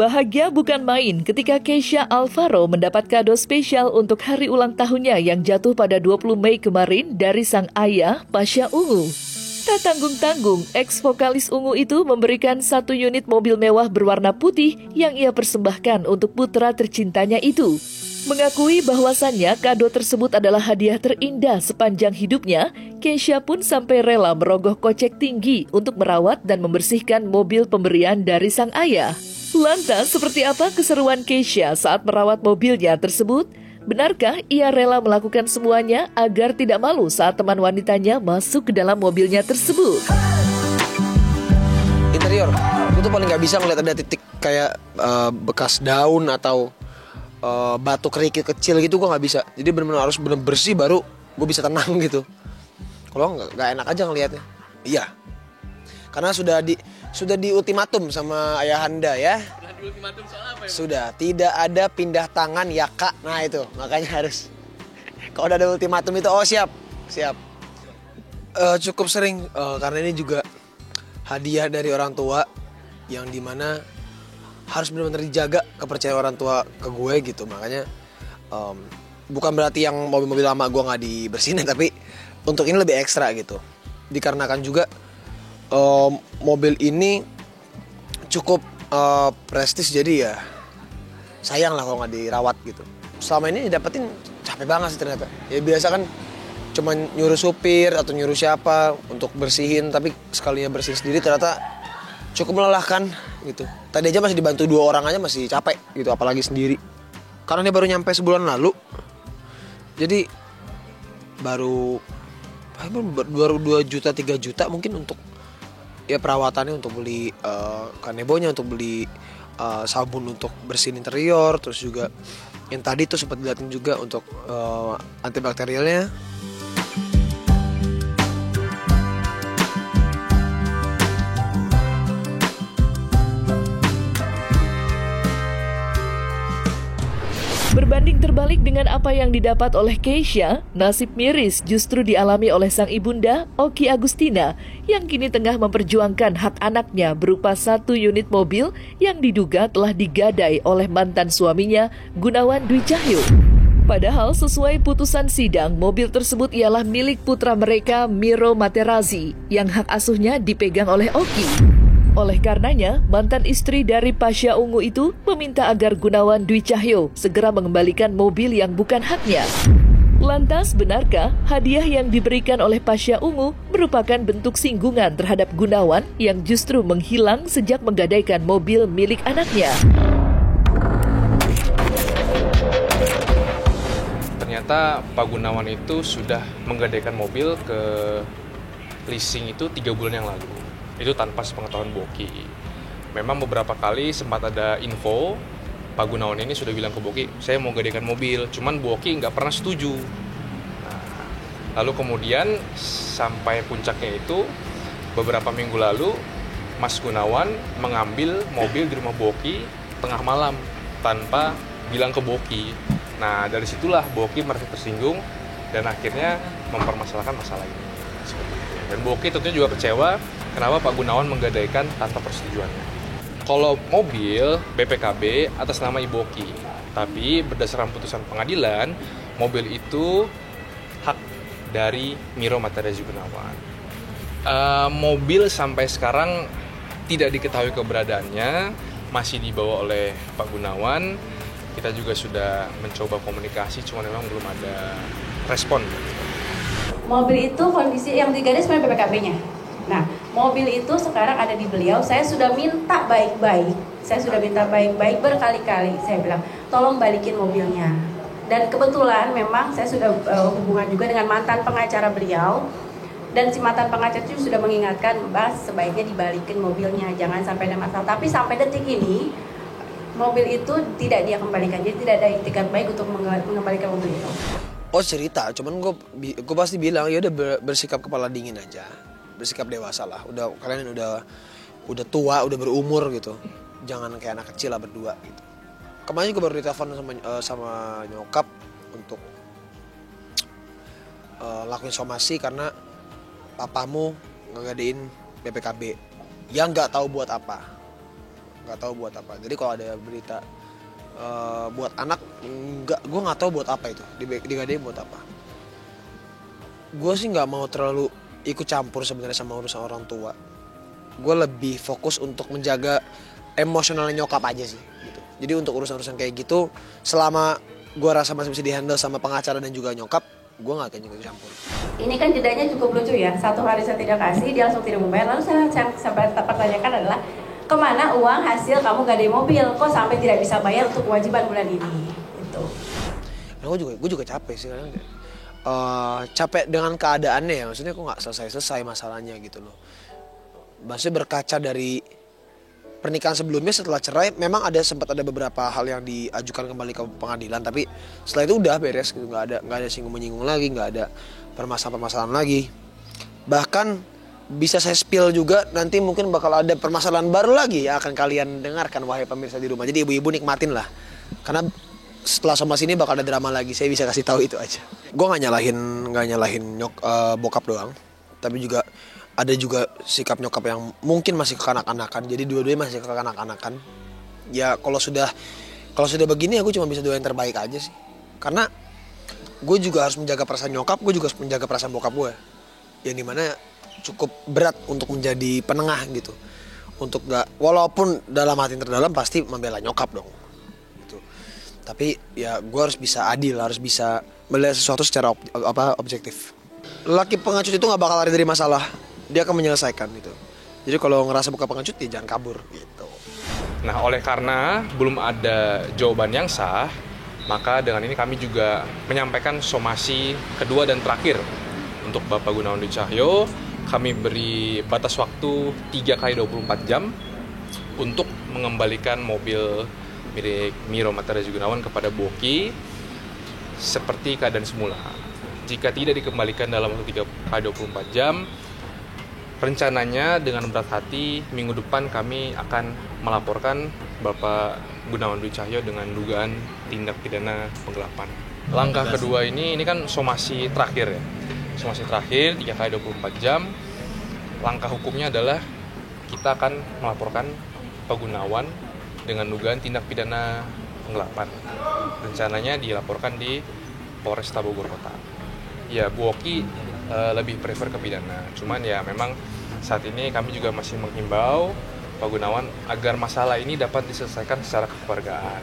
Bahagia bukan main ketika Keisha Alvaro mendapat kado spesial untuk hari ulang tahunnya yang jatuh pada 20 Mei kemarin dari sang ayah, Pasha Ungu. Tak tanggung-tanggung, ex-vokalis Ungu itu memberikan 1 unit mobil mewah berwarna putih yang ia persembahkan untuk putra tercintanya itu. Mengakui bahwasannya kado tersebut adalah hadiah terindah sepanjang hidupnya, Keisha pun sampai rela merogoh kocek tinggi untuk merawat dan membersihkan mobil pemberian dari sang ayah. Lantas, seperti apa keseruan Keisha saat merawat mobilnya tersebut? Benarkah ia rela melakukan semuanya agar tidak malu saat teman wanitanya masuk ke dalam mobilnya tersebut? Interior, aku tuh paling gak bisa ngeliat ada titik kayak bekas daun atau batu kerikil kecil gitu, gue gak bisa. Jadi benar-benar harus benar bersih baru gue bisa tenang gitu. Kalau gak enak aja ngeliatnya. Iya, karena sudah di ultimatum sama ayahanda ya. Sudah di ultimatum soal apa ya? Sudah, tidak ada pindah tangan ya kak. Nah itu, makanya harus. Kalau udah ada ultimatum itu, oh siap. Cukup sering, karena ini juga hadiah dari orang tua yang dimana harus benar-benar dijaga kepercayaan orang tua ke gue gitu. Makanya bukan berarti yang mobil-mobil lama gue gak dibersihin, tapi untuk ini lebih ekstra gitu. Dikarenakan juga mobil ini cukup prestis, jadi ya sayang lah kalau nggak dirawat gitu. Selama ini dapetin capek banget sih ternyata. Ya biasa kan cuma nyuruh supir atau nyuruh siapa untuk bersihin, tapi sekalinya bersihin sendiri ternyata cukup melelahkan gitu. Tadi aja masih dibantu 2 orang aja masih capek gitu, apalagi sendiri. Karena dia baru nyampe sebulan lalu, jadi baru 2 juta 3 juta mungkin untuk ya perawatannya, untuk beli kanebonya, untuk beli sabun untuk bersihin interior, terus juga yang tadi tuh sempat dilihatin juga untuk antibakterialnya. Berbanding terbalik dengan apa yang didapat oleh Keisha, nasib miris justru dialami oleh sang ibunda, Oki Agustina, yang kini tengah memperjuangkan hak anaknya berupa 1 unit mobil yang diduga telah digadai oleh mantan suaminya, Gunawan Dwi Cahyo. Padahal sesuai putusan sidang, mobil tersebut ialah milik putra mereka, Miro Materazzi, yang hak asuhnya dipegang oleh Oki. Oleh karenanya, mantan istri dari Pasha Ungu itu meminta agar Gunawan Dwi Cahyo segera mengembalikan mobil yang bukan haknya. Lantas, benarkah hadiah yang diberikan oleh Pasha Ungu merupakan bentuk singgungan terhadap Gunawan yang justru menghilang sejak menggadaikan mobil milik anaknya? Ternyata Pak Gunawan itu sudah menggadaikan mobil ke leasing itu 3 bulan yang lalu. Itu tanpa sepengetahuan Boki. Memang beberapa kali sempat ada info Pak Gunawan ini sudah bilang ke Boki, saya mau gadaikan mobil, cuman Boki nggak pernah setuju. Nah, lalu kemudian sampai puncaknya itu beberapa minggu lalu Mas Gunawan mengambil mobil di rumah Boki tengah malam tanpa bilang ke Boki. Nah, dari situlah Boki merasa tersinggung dan akhirnya mempermasalahkan masalah ini. Seperti itu. Dan Boki tentunya juga kecewa kenapa Pak Gunawan menggadaikan tanpa persetujuannya. Kalau mobil BPKB atas nama Ibu Oki, tapi berdasarkan putusan pengadilan, mobil itu hak dari Miro Materazzi Gunawan. Mobil sampai sekarang tidak diketahui keberadaannya, masih dibawa oleh Pak Gunawan. Kita juga sudah mencoba komunikasi, cuma memang belum ada respon. Mobil itu kondisi yang digadai sebenarnya BPKB-nya. Nah, mobil itu sekarang ada di beliau. Saya sudah minta baik-baik berkali-kali. Saya bilang, tolong balikin mobilnya. Dan kebetulan memang saya sudah hubungan juga dengan mantan pengacara beliau. Dan si mantan pengacara itu sudah mengingatkan, Mbak, sebaiknya dibalikin mobilnya, jangan sampai ada masalah. Tapi sampai detik ini, mobil itu tidak dia kembalikan. Jadi tidak ada itikat baik untuk mengembalikan mobil itu. Oh cerita, cuman gue pasti bilang ya udah bersikap kepala dingin aja. Bersikap dewasa lah, kalian udah tua, udah berumur gitu, jangan kayak anak kecil lah berdua gitu. Kemarin juga baru ditelepon sama nyokap untuk lakuin somasi karena papamu ngadain BPKB yang nggak tahu buat apa. nggak tahu buat apa. Jadi kalau ada berita buat anak, gue nggak tahu buat apa itu, digadein buat apa. Gue sih nggak mau terlalu ikut campur sebenarnya sama urusan orang tua. Gue lebih fokus untuk menjaga emosionalnya nyokap aja sih gitu. Jadi untuk urusan-urusan kayak gitu, selama gue rasa masih bisa dihandle sama pengacara dan juga nyokap, gue nggak akan ikut campur. Ini kan jedanya cukup lucu ya. 1 hari saya tidak kasih, dia langsung tidak membayar. Lalu saya pertanyakan adalah, kemana uang hasil kamu gadai mobil? Kok sampai tidak bisa bayar untuk kewajiban bulan ini? Gitu. Nah, gue juga capek sih kadang. Capek dengan keadaannya ya. Maksudnya kok nggak selesai masalahnya gitu loh. Maksudnya berkaca dari pernikahan sebelumnya, setelah cerai memang sempat ada beberapa hal yang diajukan kembali ke pengadilan, tapi setelah itu udah beres gitu, nggak ada singgung-menyinggung lagi, nggak ada permasalahan lagi. Bahkan bisa saya spill juga, nanti mungkin bakal ada permasalahan baru lagi yang akan kalian dengarkan wahai pemirsa di rumah. Jadi ibu-ibu nikmatin lah, karena setelah Somas ini bakal ada drama lagi. Saya bisa kasih tahu itu aja. Gue nggak nyalahin bokap doang, tapi ada juga sikap nyokap yang mungkin masih kekanak-kanakan. Jadi dua-duanya masih kekanak-kanakan. Ya kalau sudah begini, aku cuma bisa doain yang terbaik aja sih. Karena gue juga harus menjaga perasaan nyokap, gue juga harus menjaga perasaan bokap gue. Yang dimana cukup berat untuk menjadi penengah gitu. Untuk walaupun dalam hati terdalam pasti membela nyokap dong. Gitu. Tapi ya gue harus bisa adil, harus bisa melihat sesuatu secara objektif. Laki pengecut itu nggak bakal lari dari masalah. Dia akan menyelesaikan gitu. Jadi kalau ngerasa bukan pengecut, ya jangan kabur gitu. Nah, oleh karena belum ada jawaban yang sah, maka dengan ini kami juga menyampaikan somasi kedua dan terakhir untuk Bapak Gunawan Dwi Cahyo. Kami beri batas waktu 3x24 jam untuk mengembalikan mobil milik Miro Matarazzi Gunawan kepada Boki seperti keadaan semula. Jika tidak dikembalikan dalam waktu 3x24 jam, rencananya dengan berat hati minggu depan kami akan melaporkan Bapak Gunawan Dwi Cahyo dengan dugaan tindak pidana penggelapan. Langkah kedua ini kan somasi terakhir ya. Somasi terakhir 3x24 jam. Langkah hukumnya adalah kita akan melaporkan Pak Gunawan dengan dugaan tindak pidana penggelapan. Rencananya dilaporkan di Polresta Bogor Kota. Ya, Bu Oki lebih prefer ke pidana. Cuman ya memang saat ini kami juga masih menghimbau Pak Gunawan agar masalah ini dapat diselesaikan secara kekeluargaan.